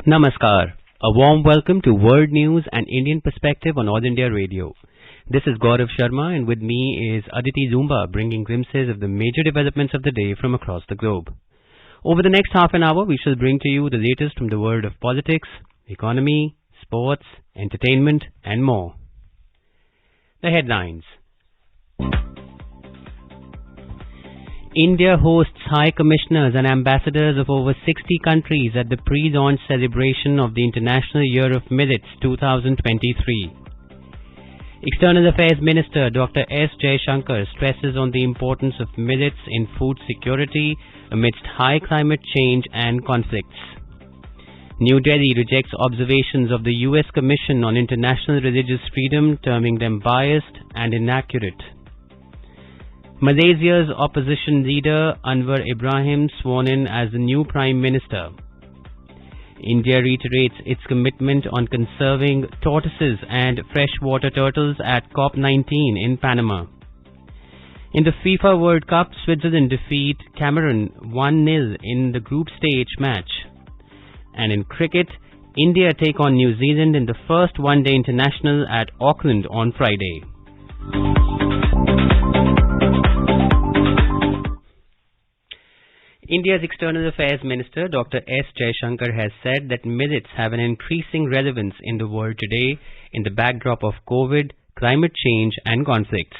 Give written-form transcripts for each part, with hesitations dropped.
Namaskar. A warm welcome to World News and Indian Perspective on All India Radio. This is Gaurav Sharma, and with me is Aditi Zumba, bringing glimpses of the major developments of the day from across the globe. Over the next half an hour, we shall bring to you the latest from the world of politics, economy, sports, entertainment, and more. The headlines. India hosts High Commissioners and Ambassadors of over 60 countries at the pre-launch celebration of the International Year of Millets 2023. External Affairs Minister Dr. S. Jaishankar stresses on the importance of millets in food security amidst high climate change and conflicts. New Delhi rejects observations of the US Commission on International Religious Freedom, terming them biased and inaccurate. Malaysia's opposition leader Anwar Ibrahim sworn in as the new Prime Minister. India reiterates its commitment on conserving tortoises and freshwater turtles at COP19 in Panama. In the FIFA World Cup, Switzerland defeat Cameroon 1-0 in the group stage match. And in cricket, India take on New Zealand in the first one-day international at Auckland on Friday. India's External Affairs Minister Dr. S. Jaishankar has said that millets have an increasing relevance in the world today in the backdrop of COVID, climate change and conflicts.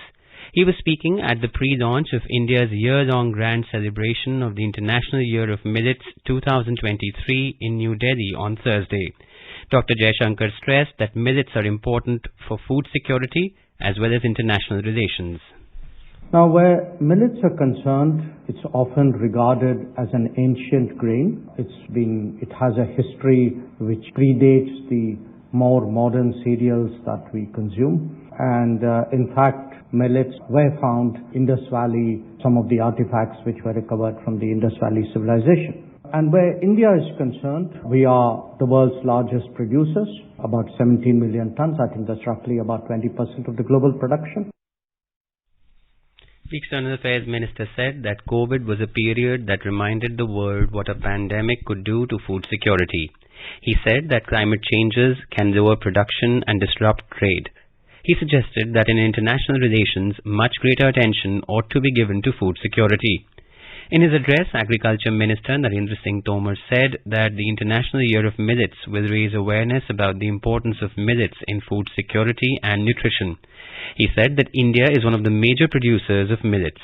He was speaking at the pre-launch of India's year-long grand celebration of the International Year of Millets 2023 in New Delhi on Thursday. Dr. Jaishankar stressed that millets are important for food security as well as international relations. Now, where millets are concerned, it's often regarded as an ancient grain. It has a history which predates the more modern cereals that we consume. And in fact, millets were found in Indus Valley, some of the artifacts which were recovered from the Indus Valley civilization. And where India is concerned, we are the world's largest producers, about 17 million tons. I think that's roughly about 20% of the global production. The External Affairs Minister said that COVID was a period that reminded the world what a pandemic could do to food security. He said that climate changes can lower production and disrupt trade. He suggested that in international relations, much greater attention ought to be given to food security. In his address, Agriculture Minister Narendra Singh Tomar said that the International Year of Millets will raise awareness about the importance of millets in food security and nutrition. He said that India is one of the major producers of millets.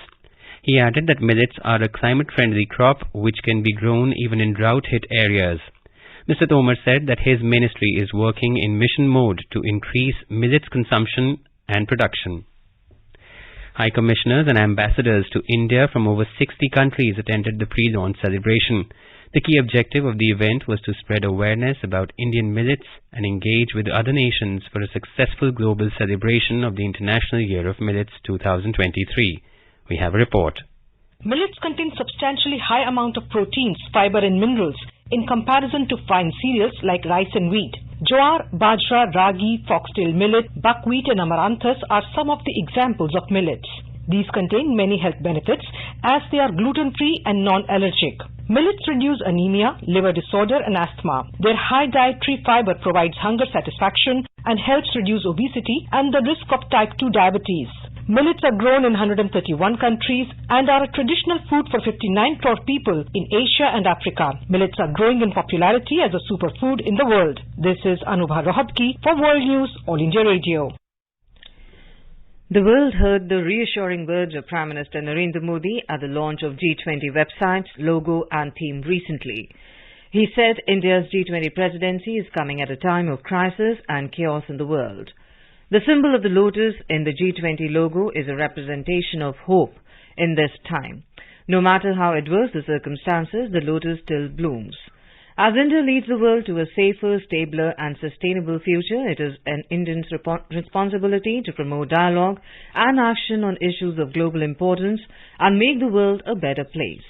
He added that millets are a climate-friendly crop which can be grown even in drought-hit areas. Mr. Tomar said that his ministry is working in mission mode to increase millets consumption and production. High Commissioners and Ambassadors to India from over 60 countries attended the pre-launch celebration. The key objective of the event was to spread awareness about Indian millets and engage with other nations for a successful global celebration of the International Year of Millets 2023. We have a report. Millets contain substantially high amount of proteins, fiber and minerals in comparison to fine cereals like rice and wheat. Jowar, bajra, ragi, foxtail millet, buckwheat and amaranthus are some of the examples of millets. These contain many health benefits as they are gluten-free and non-allergic. Millets reduce anemia, liver disorder and asthma. Their high dietary fiber provides hunger satisfaction and helps reduce obesity and the risk of type 2 diabetes. Millets are grown in 131 countries and are a traditional food for 59 crore people in Asia and Africa. Millets are growing in popularity as a superfood in the world. This is Anubha Rohatgi for World News, All India Radio. The world heard the reassuring words of Prime Minister Narendra Modi at the launch of G20 websites, logo and theme recently. He said India's G20 presidency is coming at a time of crisis and chaos in the world. The symbol of the lotus in the G20 logo is a representation of hope in this time. No matter how adverse the circumstances, the lotus still blooms. As India leads the world to a safer, stabler and sustainable future, it is an Indian's responsibility to promote dialogue and action on issues of global importance and make the world a better place.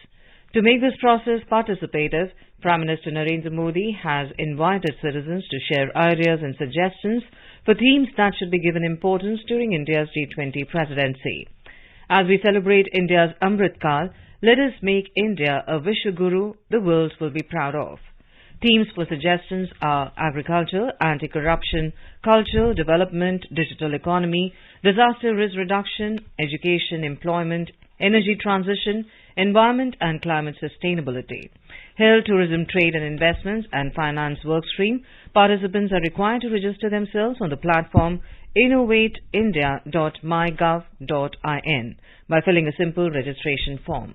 To make this process participative, Prime Minister Narendra Modi has invited citizens to share ideas and suggestions for themes that should be given importance during India's G20 presidency. As we celebrate India's Amrit Kal, let us make India a Vishwaguru the world will be proud of. Themes for suggestions are agriculture, anti-corruption, culture, development, digital economy, disaster risk reduction, education, employment, energy transition, environment and climate sustainability. Health, tourism, trade and investments and finance workstream. Participants are required to register themselves on the platform innovateindia.mygov.in by filling a simple registration form.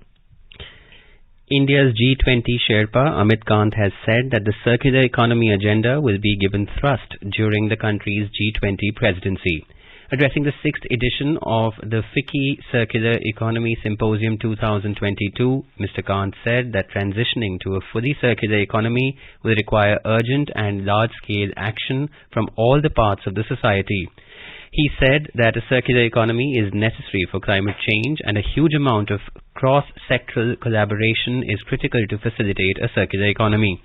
India's G20 Sherpa Amit Kant has said that the circular economy agenda will be given thrust during the country's G20 presidency. Addressing the 6th edition of the FICCI Circular Economy Symposium 2022, Mr. Kant said that transitioning to a fully circular economy will require urgent and large-scale action from all the parts of the society. He said that a circular economy is necessary for climate change and a huge amount of cross-sectoral collaboration is critical to facilitate a circular economy.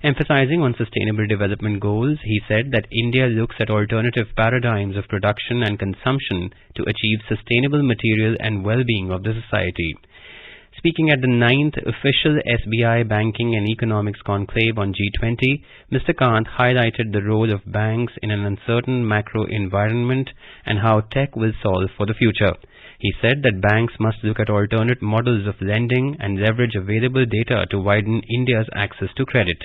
Emphasizing on sustainable development goals, he said that India looks at alternative paradigms of production and consumption to achieve sustainable material and well-being of the society. Speaking at the 9th official SBI Banking and Economics Conclave on G20, Mr. Kant highlighted the role of banks in an uncertain macro environment and how tech will solve for the future. He said that banks must look at alternate models of lending and leverage available data to widen India's access to credit.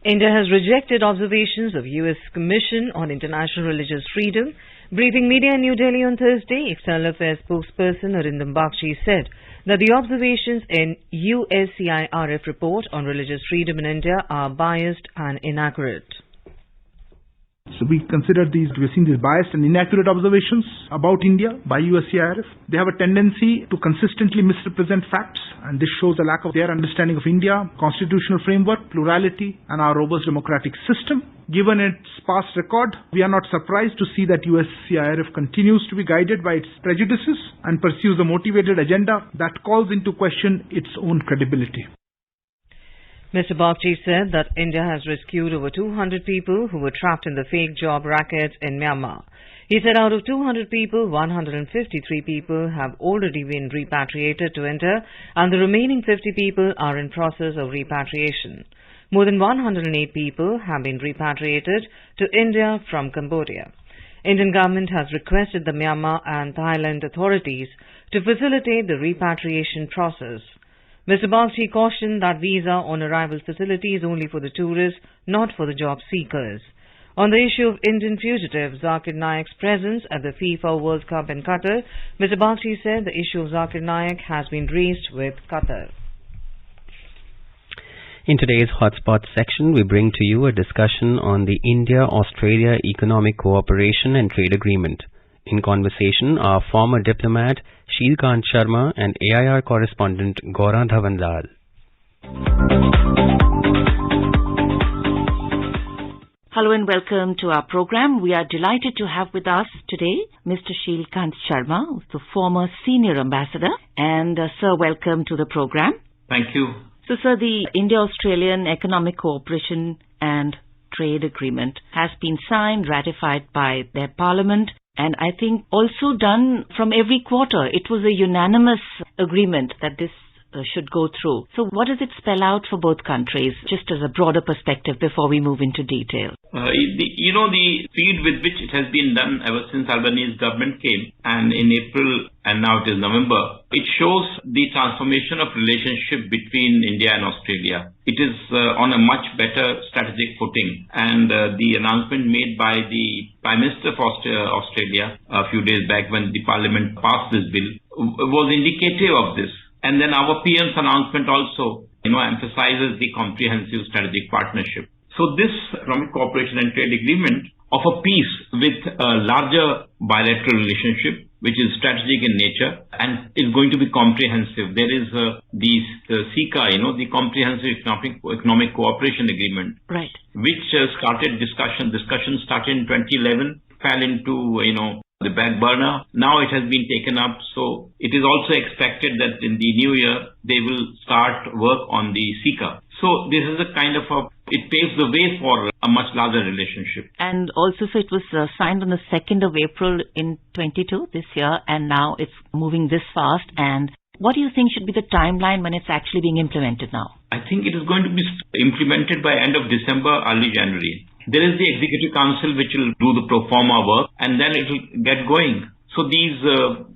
India has rejected observations of U.S. Commission on International Religious Freedom. Briefing media in New Delhi on Thursday, External Affairs spokesperson Arindam Bagchi said that the observations in USCIRF report on religious freedom in India are biased and inaccurate. So we consider we're seeing these biased and inaccurate observations about India by USCIRF. They have a tendency to consistently misrepresent facts, and this shows a lack of their understanding of India, constitutional framework, plurality, and our robust democratic system. Given its past record, we are not surprised to see that USCIRF continues to be guided by its prejudices and pursues a motivated agenda that calls into question its own credibility. Mr. Bagchi said that India has rescued over 200 people who were trapped in the fake job racket in Myanmar. He said out of 200 people, 153 people have already been repatriated to India and the remaining 50 people are in process of repatriation. More than 108 people have been repatriated to India from Cambodia. Indian government has requested the Myanmar and Thailand authorities to facilitate the repatriation process. Mr. Bagchi cautioned that visa on arrival facility is only for the tourists, not for the job seekers. On the issue of Indian fugitive Zakir Naik's presence at the FIFA World Cup in Qatar, Mr. Bagchi said the issue of Zakir Naik has been raised with Qatar. In today's Hotspot section, we bring to you a discussion on the India-Australia Economic Cooperation and Trade Agreement. In conversation are former diplomat Shilkant Sharma and AIR correspondent Gaura Dhawanlal. Hello and welcome to our program. We are delighted to have with us today Mr. Shilkant Sharma, the former senior ambassador. And sir, welcome to the program. Thank you. So sir, the India-Australian Economic Cooperation and Trade Agreement has been signed, ratified by their parliament, and I think also done from every quarter. It was a unanimous agreement that this should go through. So what does it spell out for both countries, just as a broader perspective before we move into detail? The speed with which it has been done ever since Albanese government came, and in April and now it is November, it shows the transformation of relationship between India and Australia. It is on a much better strategic footing, and the announcement made by the Prime Minister of Australia a few days back when the Parliament passed this bill was indicative of this. And then our PM's announcement also, emphasizes the comprehensive strategic partnership. So this Economic Cooperation and Trade Agreement of a piece with a larger bilateral relationship, which is strategic in nature and is going to be comprehensive. There is the CECA, the Comprehensive Economic Cooperation Agreement, right, which started discussions started in 2011, fell into, the back burner. Now it has been taken up, so it is also expected that in the new year they will start work on the CECA. So this is a kind of it paves the way for a much larger relationship. And also, so it was signed on the 2nd of April in 22 this year, and now it's moving this fast. And What do you think should be the timeline when it's actually being implemented now? I think it is going to be implemented by end of December, early January. There is the Executive Council which will do the pro forma work, and then it will get going. So these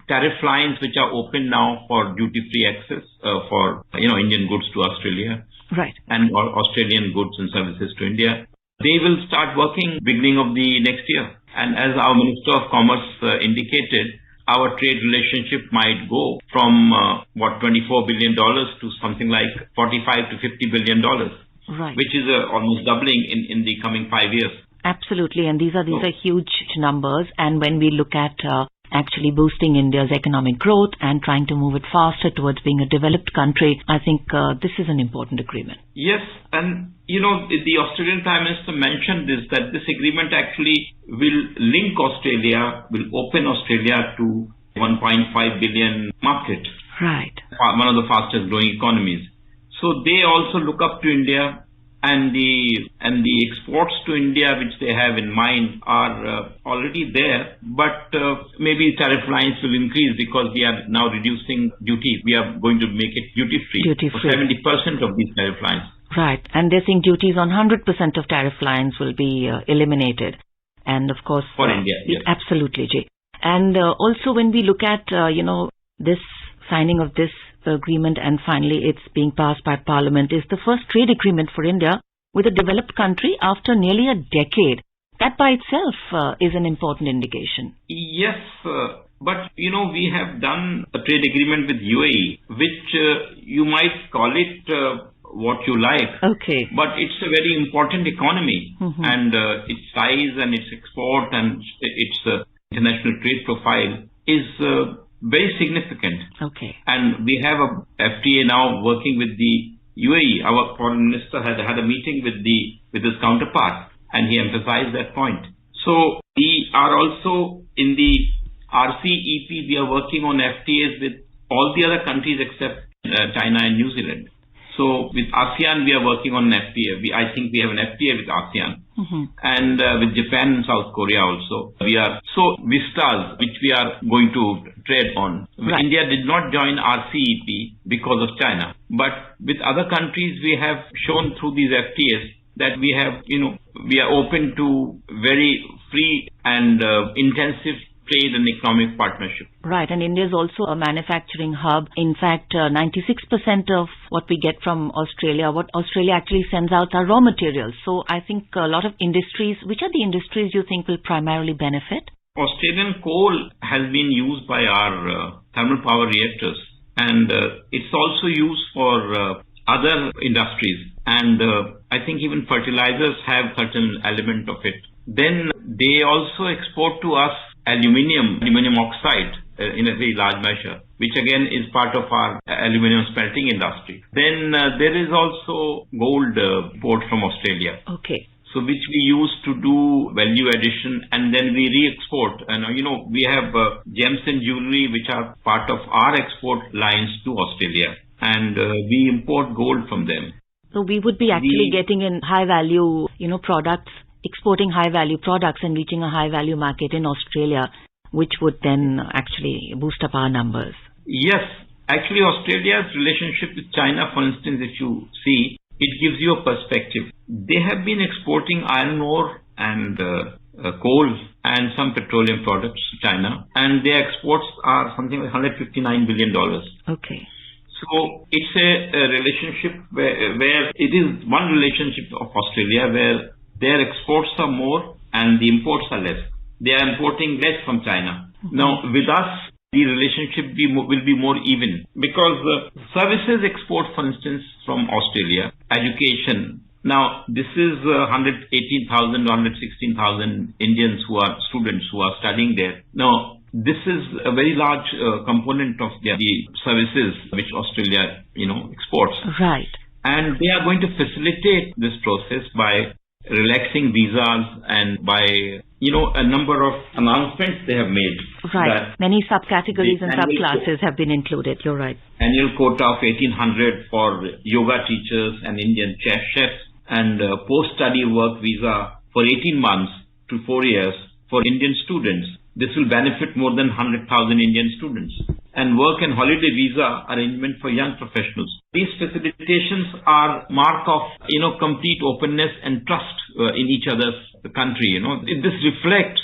tariff lines which are open now for duty-free access for Indian goods to Australia, right, and Australian goods and services to India, they will start working beginning of the next year. And as our Minister of Commerce indicated, our trade relationship might go from $24 billion to something like $45 to $50 billion. Right. Which is almost doubling in the coming 5 years. Absolutely, and these are huge numbers. And when we look at actually boosting India's economic growth and trying to move it faster towards being a developed country, I think this is an important agreement. Yes, and the Australian Prime Minister mentioned this, that this agreement actually will link Australia, will open Australia to 1.5 billion market. Right. One of the fastest growing economies. So they also look up to India, and the exports to India which they have in mind are already there, but maybe tariff lines will increase because we are now reducing duty. We are going to make it duty-free for 70% of these tariff lines. Right, and they're saying duties on 100% of tariff lines will be eliminated. And of course... For India, yes. Absolutely, Jay. And also when we look at, this signing of this agreement and finally it's being passed by Parliament, is the first trade agreement for India with a developed country after nearly a decade. That by itself is an important indication. Yes, but we have done a trade agreement with UAE, which you might call it what you like. Okay. But it's a very important economy, and its size and its export and its international trade profile is very significant. Okay. And we have a FTA now working with the UAE. Our foreign minister had a meeting with his counterpart, and he emphasized that point. So we are also in the RCEP, we are working on FTAs with all the other countries except China and New Zealand. So with ASEAN, we are working on an FTA. I think we have an FTA with ASEAN. And with Japan and South Korea also. We are vistas which we are going to trade on. Right. India did not join RCEP because of China. But with other countries, we have shown through these FTAs that we have, we are open to very free and intensive trade and economic partnership. Right, and India is also a manufacturing hub. In fact, 96% of what we get from Australia, what Australia actually sends out are raw materials. So I think a lot of industries, which are the industries you think will primarily benefit? Australian coal has been used by our thermal power reactors, and it's also used for other industries. And I think even fertilizers have certain element of it. Then they also export to us aluminium oxide in a very large measure, which again is part of our aluminium smelting industry. Then there is also gold port from Australia. Okay. So which we use to do value addition, and then we re-export. And we have gems and jewelry which are part of our export lines to Australia, and we import gold from them. So we would be actually getting in high value, products, exporting high value products and reaching a high value market in Australia, which would then actually boost up our numbers. Yes, actually Australia's relationship with China, for instance, if you see, it gives you a perspective. They have been exporting iron ore and coal and some petroleum products to China, and their exports are something like $159 billion. Okay. So it's a relationship where it is one relationship of Australia where their exports are more and the imports are less. They are importing less from China. Now, with us, the relationship will be more even, because services export, for instance, from Australia, education. Now, this is 118,000, 116,000 Indians students who are studying there. Now, this is a very large component of the services which Australia, exports. Right. And they are going to facilitate this process by relaxing visas and by, a number of announcements they have made. Right. Many subcategories and subclasses have been included. You're right. Annual quota of 1,800 for yoga teachers and Indian chefs, and post-study work visa for 18 months to 4 years for Indian students. This will benefit more than 100,000 Indian students. and work and holiday visa arrangement for young professionals. These facilitations are mark of, complete openness and trust in each other's country. This reflects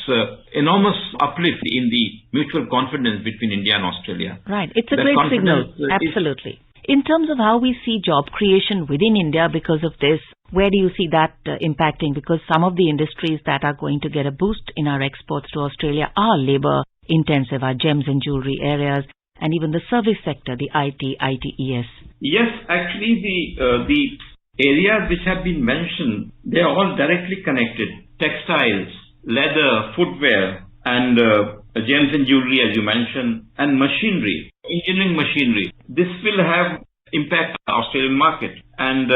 enormous uplift in the mutual confidence between India and Australia. Right. It's a great signal. Absolutely. In terms of how we see job creation within India because of this, where do you see that impacting? Because some of the industries that are going to get a boost in our exports to Australia are labor intensive, our gems and jewelry areas, and even the service sector, the IT, ITES. Yes, actually the areas which have been mentioned, they are all directly connected. Textiles, leather, footwear, and gems and jewelry, as you mentioned, and machinery, engineering machinery. This will have impact on the Australian market. And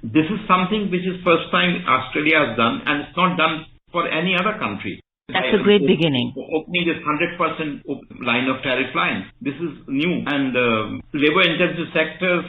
this is something which is first time Australia has done, and it's not done for any other country. That's a great beginning. Opening this 100% line of tariff line. This is new. And labor-intensive sectors,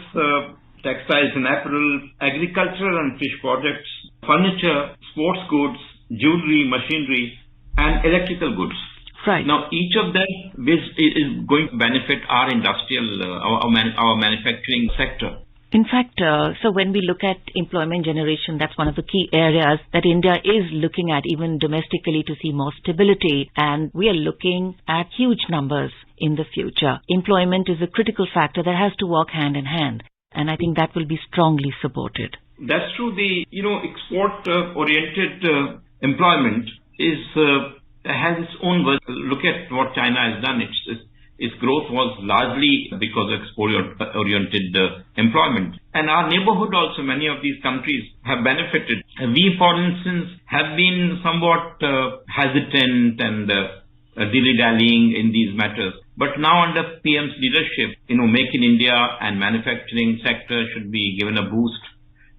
textiles and apparel, agricultural and fish products, furniture, sports goods, jewelry, machinery, and electrical goods. Right. Now, each of them is going to benefit our industrial, our manufacturing sector. In fact, so when we look at employment generation, that's one of the key areas that India is looking at, even domestically, to see more stability. And we are looking at huge numbers in the future. Employment is a critical factor that has to work hand in hand. And I think that will be strongly supported. That's true. The, export-oriented employment has its own work. Look at what China has done. Its growth was largely because of export-oriented employment. And our neighborhood also, many of these countries have benefited. We, for instance, have been somewhat hesitant and dilly-dallying in these matters. But now under PM's leadership, Make in India and manufacturing sector should be given a boost.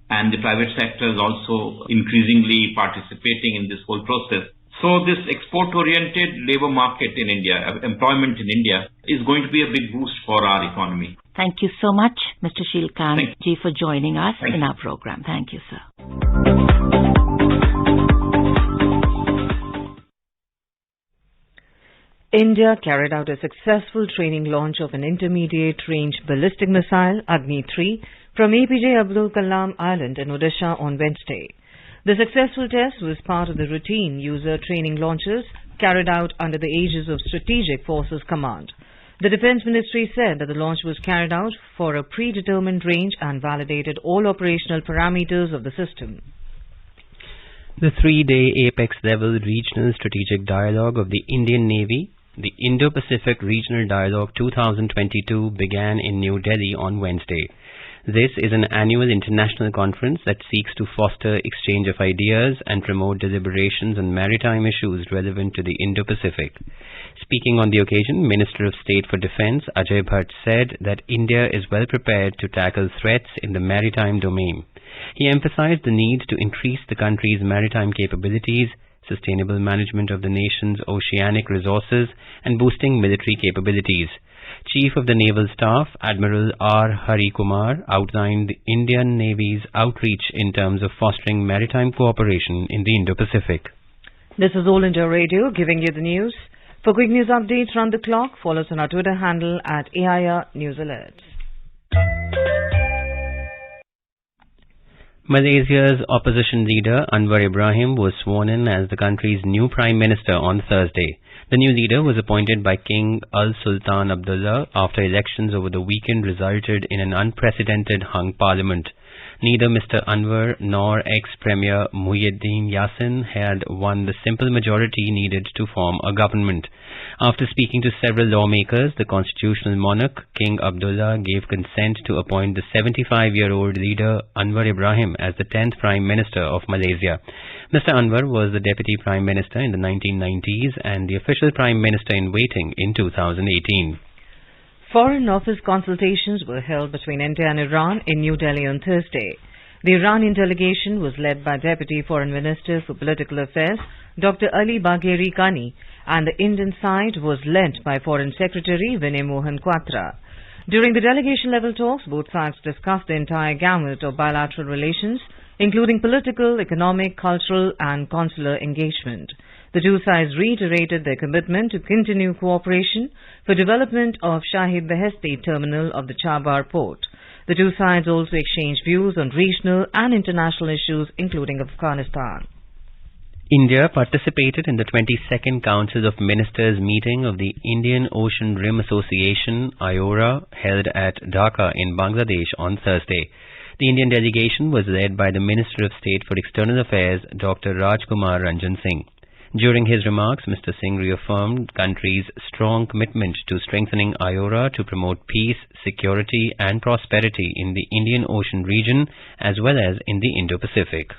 And the private sector is also increasingly participating in this whole process. So this export-oriented labor market in India, employment in India, is going to be a big boost for our economy. Thank you so much, Mr. Shilkant Ji, for joining us in our program. Thank you, sir. India carried out a successful training launch of an intermediate-range ballistic missile, Agni-3, from APJ Abdul Kalam Island in Odisha on Wednesday. The successful test was part of the routine user training launches carried out under the aegis of Strategic Forces Command. The Defence Ministry said that the launch was carried out for a predetermined range and validated all operational parameters of the system. The three-day apex-level regional strategic dialogue of the Indian Navy, the Indo-Pacific Regional Dialogue 2022, began in New Delhi on Wednesday. This is an annual international conference that seeks to foster exchange of ideas and promote deliberations on maritime issues relevant to the Indo-Pacific. Speaking on the occasion, Minister of State for Defence Ajay Bhatt said that India is well prepared to tackle threats in the maritime domain. He emphasized the need to increase the country's maritime capabilities, sustainable management of the nation's oceanic resources, and boosting military capabilities. Chief of the Naval Staff, Admiral R. Hari Kumar, outlined the Indian Navy's outreach in terms of fostering maritime cooperation in the Indo-Pacific. This is All India Radio giving you the news. For quick news updates round the clock, follow us on our Twitter handle at AIR News Alerts. Malaysia's opposition leader Anwar Ibrahim was sworn in as the country's new Prime Minister on Thursday. The new leader was appointed by King Al Sultan Abdullah after elections over the weekend resulted in an unprecedented hung parliament. Neither Mr. Anwar nor ex-Premier Muhyiddin Yassin had won the simple majority needed to form a government. After speaking to several lawmakers, the constitutional monarch, King Abdullah, gave consent to appoint the 75-year-old leader Anwar Ibrahim as the 10th Prime Minister of Malaysia. Mr. Anwar was the Deputy Prime Minister in the 1990s and the official Prime Minister in waiting in 2018. Foreign Office consultations were held between India and Iran in New Delhi on Thursday. The Iranian delegation was led by Deputy Foreign Minister for Political Affairs, Dr. Ali Bagheri Kani, and the Indian side was led by Foreign Secretary Vinay Mohan Quatra. During the delegation-level talks, both sides discussed the entire gamut of bilateral relations, including political, economic, cultural and consular engagement. The two sides reiterated their commitment to continue cooperation for development of Shahid Beheshti terminal of the Chabahar port. The two sides also exchanged views on regional and international issues, including Afghanistan. India participated in the 22nd Council of Ministers meeting of the Indian Ocean Rim Association, IORA, held at Dhaka in Bangladesh on Thursday. The Indian delegation was led by the Minister of State for External Affairs, Dr. Rajkumar Ranjan Singh. During his remarks, Mr. Singh reaffirmed the country's strong commitment to strengthening IORA to promote peace, security and prosperity in the Indian Ocean region as well as in the Indo-Pacific.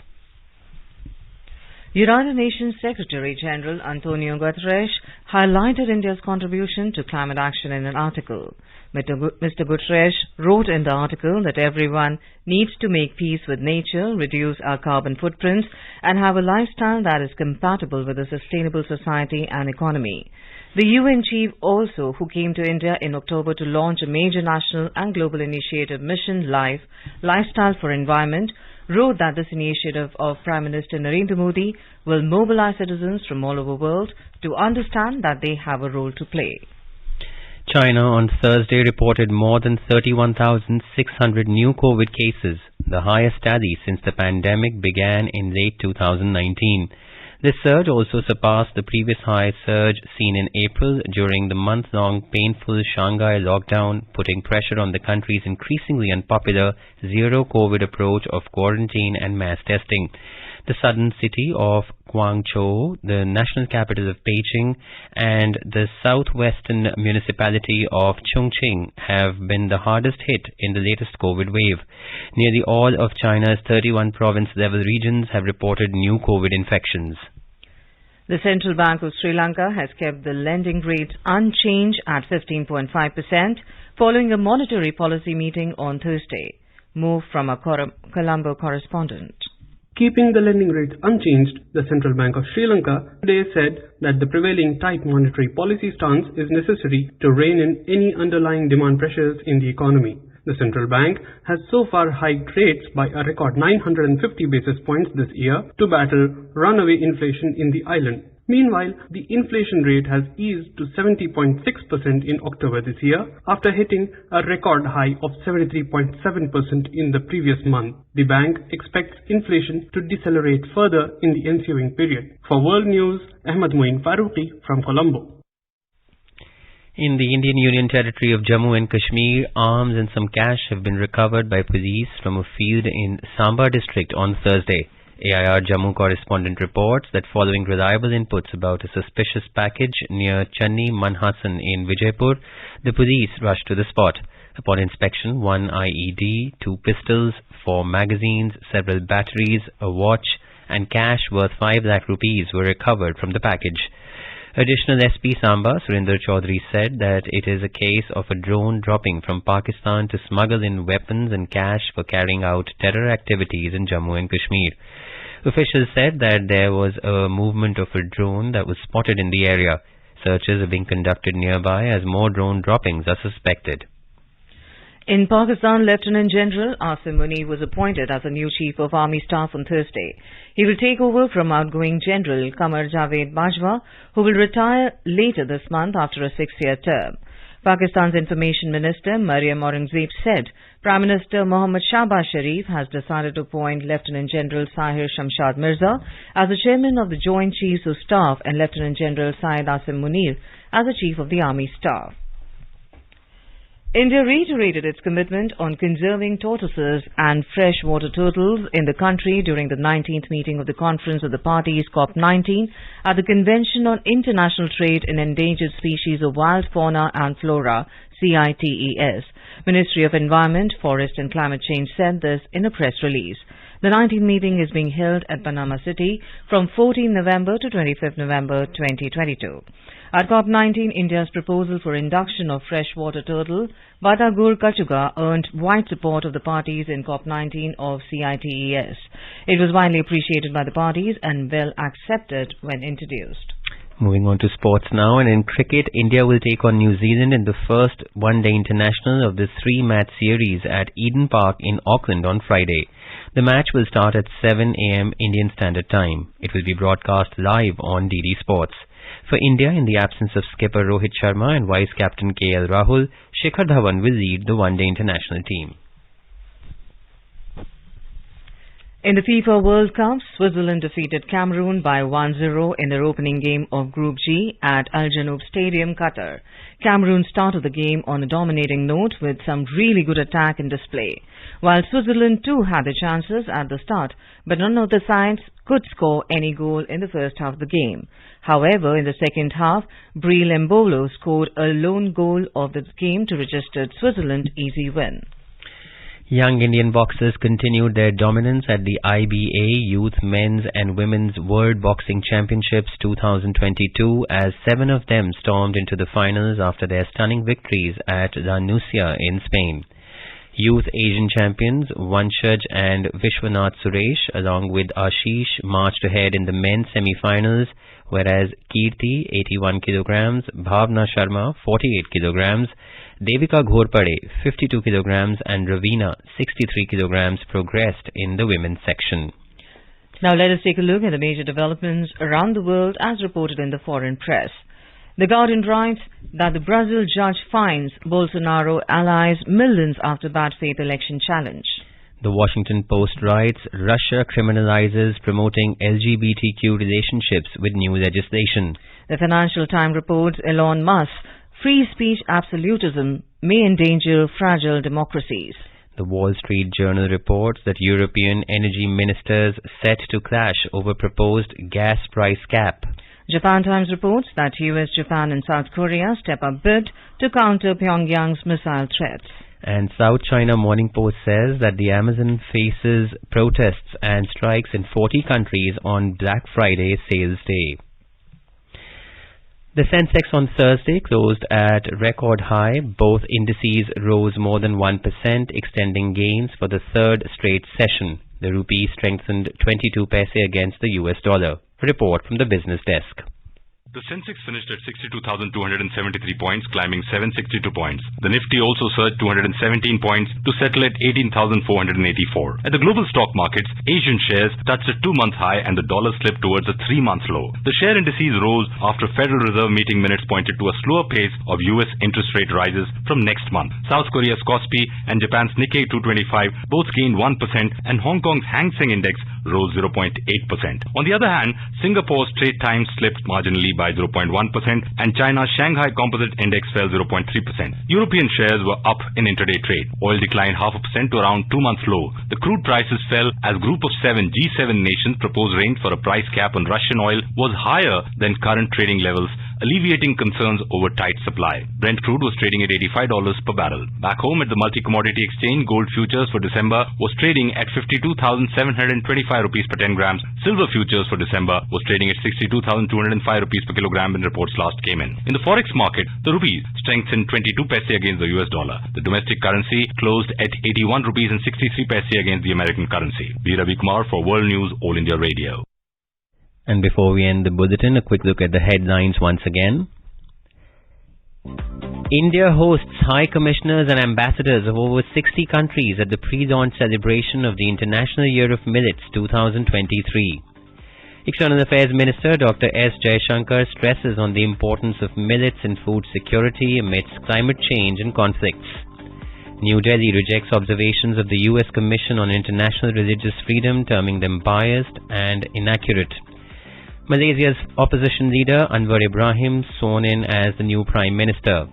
United Nations Secretary-General Antonio Guterres highlighted India's contribution to climate action in an article. Mr. Guterres wrote in the article that everyone needs to make peace with nature, reduce our carbon footprints, and have a lifestyle that is compatible with a sustainable society and economy. The UN chief also, who came to India in October to launch a major national and global initiative, Mission Life, Lifestyle for Environment, wrote that this initiative of Prime Minister Narendra Modi will mobilize citizens from all over the world to understand that they have a role to play. China on Thursday reported more than 31,600 new COVID cases, the highest tally since the pandemic began in late 2019. This surge also surpassed the previous high surge seen in April during the month-long painful Shanghai lockdown, putting pressure on the country's increasingly unpopular zero-COVID approach of quarantine and mass testing. The southern city of Guangzhou, the national capital of Beijing, and the southwestern municipality of Chongqing have been the hardest hit in the latest COVID wave. Nearly all of China's 31 province-level regions have reported new COVID infections. The Central Bank of Sri Lanka has kept the lending rate unchanged at 15.5% following a monetary policy meeting on Thursday. More from our Colombo correspondent. Keeping the lending rate unchanged, the Central Bank of Sri Lanka today said that the prevailing tight monetary policy stance is necessary to rein in any underlying demand pressures in the economy. The central bank has so far hiked rates by a record 950 basis points this year to battle runaway inflation in the island. Meanwhile, the inflation rate has eased to 70.6% in October this year after hitting a record high of 73.7% in the previous month. The bank expects inflation to decelerate further in the ensuing period. For World News, Ahmad Moin Farooqi from Colombo. In the Indian Union Territory of Jammu and Kashmir, arms and some cash have been recovered by police from a field in Samba district on Thursday. AIR Jammu correspondent reports that following reliable inputs about a suspicious package near Channi Manhasan in Vijaypur, the police rushed to the spot. Upon inspection, 1 IED, 2 pistols, 4 magazines, several batteries, a watch and cash worth 5 lakh rupees were recovered from the package. Additional SP Samba, Surinder Chaudhary, said that it is a case of a drone dropping from Pakistan to smuggle in weapons and cash for carrying out terror activities in Jammu and Kashmir. Officials said that there was a movement of a drone that was spotted in the area. Searches are being conducted nearby as more drone droppings are suspected. In Pakistan, Lieutenant General Asim Munir was appointed as the new Chief of Army Staff on Thursday. He will take over from outgoing General Qamar Javed Bajwa, who will retire later this month after a 6-year term. Pakistan's Information Minister Maryam Aurangzeb said Prime Minister Mohammad Shahbaz Sharif has decided to appoint Lieutenant General Sahir Shamshad Mirza as the Chairman of the Joint Chiefs of Staff and Lieutenant General Syed Asim Munir as the Chief of the Army Staff. India reiterated its commitment on conserving tortoises and freshwater turtles in the country during the 19th meeting of the Conference of the Parties COP19 at the Convention on International Trade in Endangered Species of Wild Fauna and Flora, CITES. Ministry of Environment, Forest and Climate Change said this in a press release. The 19th meeting is being held at Panama City from 14 November to 25 November 2022. At COP19, India's proposal for induction of freshwater turtle, Badagur Kachuga, earned wide support of the parties in COP19 of CITES. It was widely appreciated by the parties and well accepted when introduced. Moving on to sports now, and in cricket, India will take on New Zealand in the first one-day international of the three-match series at Eden Park in Auckland on Friday. The match will start at 7 a.m. Indian Standard Time. It will be broadcast live on DD Sports. For India, in the absence of skipper Rohit Sharma and vice-captain KL Rahul, Shikhar Dhawan will lead the one-day international team. In the FIFA World Cup, Switzerland defeated Cameroon by 1-0 in their opening game of Group G at Al Janoub Stadium, Qatar. Cameroon started the game on a dominating note with some really good attack and display, while Switzerland too had their chances at the start, but none of the sides could score any goal in the first half of the game. However, in the second half, Breel Embolo scored a lone goal of the game to register Switzerland easy win. Young Indian boxers continued their dominance at the IBA Youth Men's and Women's World Boxing Championships 2022 as 7 of them stormed into the finals after their stunning victories at La Nucia in Spain. Youth Asian champions Vanshaj and Vishwanath Suresh along with Ashish marched ahead in the men's semi-finals, whereas Kirti 81 kilograms, Bhavna Sharma 48 kilograms, Devika Ghorpade 52 kilograms and Ravina 63 kilograms progressed in the women's section. Now let us take a look at the major developments around the world as reported in the foreign press. The Guardian writes that the Brazil judge fines Bolsonaro allies millions after bad faith election challenge. The Washington Post writes Russia criminalizes promoting LGBTQ relationships with new legislation. The Financial Times reports Elon Musk free speech absolutism may endanger fragile democracies. The Wall Street Journal reports that European energy ministers set to clash over proposed gas price cap. Japan Times reports that US, Japan and South Korea step up bid to counter Pyongyang's missile threats. And South China Morning Post says that the Amazon faces protests and strikes in 40 countries on Black Friday sales day. The Sensex on Thursday closed at record high. Both indices rose more than 1%, extending gains for the third straight session. The rupee strengthened 22 paise against the US dollar. A report from the business desk. The Sensex finished at 62,273 points, climbing 762 points. The Nifty also surged 217 points to settle at 18,484. At the global stock markets, Asian shares touched a 2-month high and the dollar slipped towards a 3-month low. The share indices rose after Federal Reserve meeting minutes pointed to a slower pace of US interest rate rises from next month. South Korea's Kospi and Japan's Nikkei 225 both gained 1% and Hong Kong's Hang Seng Index rose 0.8%. On the other hand, Singapore's Straits Times slipped marginally by 0.1% and China's Shanghai Composite Index fell 0.3%. European shares were up in intraday trade. Oil declined 0.5% to around 2-month low. The crude prices fell as Group of 7 G7 nations proposed range for a price cap on Russian oil was higher than current trading levels, alleviating concerns over tight supply. Brent crude was trading at $85 per barrel. Back home at the Multi-Commodity Exchange, gold futures for December was trading at 52,725 rupees per 10 grams. Silver futures for December was trading at 62,205 rupees per kilogram when reports last came in. In the forex market, the rupee strengthened 22 paise against the US dollar. The domestic currency closed at 81 rupees and 63 paise against the American currency. B. Ravi Kumar for World News, All India Radio. And before we end the bulletin, a quick look at the headlines once again. India hosts High Commissioners and Ambassadors of over 60 countries at the pre-launch celebration of the International Year of Millets 2023. External Affairs Minister Dr. S. Jaishankar stresses on the importance of millets in food security amidst climate change and conflicts. New Delhi rejects observations of the US Commission on International Religious Freedom, terming them biased and inaccurate. Malaysia's opposition leader Anwar Ibrahim sworn in as the new Prime Minister.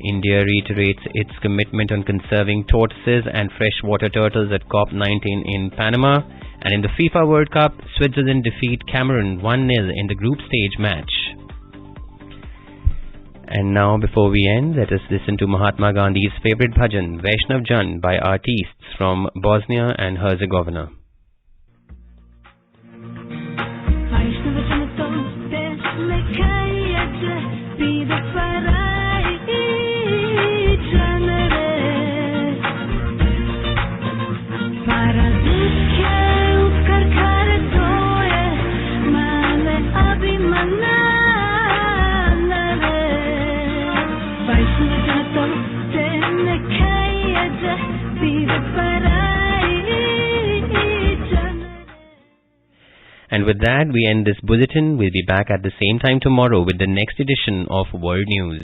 India reiterates its commitment on conserving tortoises and freshwater turtles at COP19 in Panama. And in the FIFA World Cup, Switzerland defeat Cameroon 1-0 in the group stage match. And now, before we end, let us listen to Mahatma Gandhi's favorite bhajan, Vaishnav Jan, by artists from Bosnia and Herzegovina. Abhimanna And with that, we end this bulletin. We'll be back at the same time tomorrow with the next edition of World News.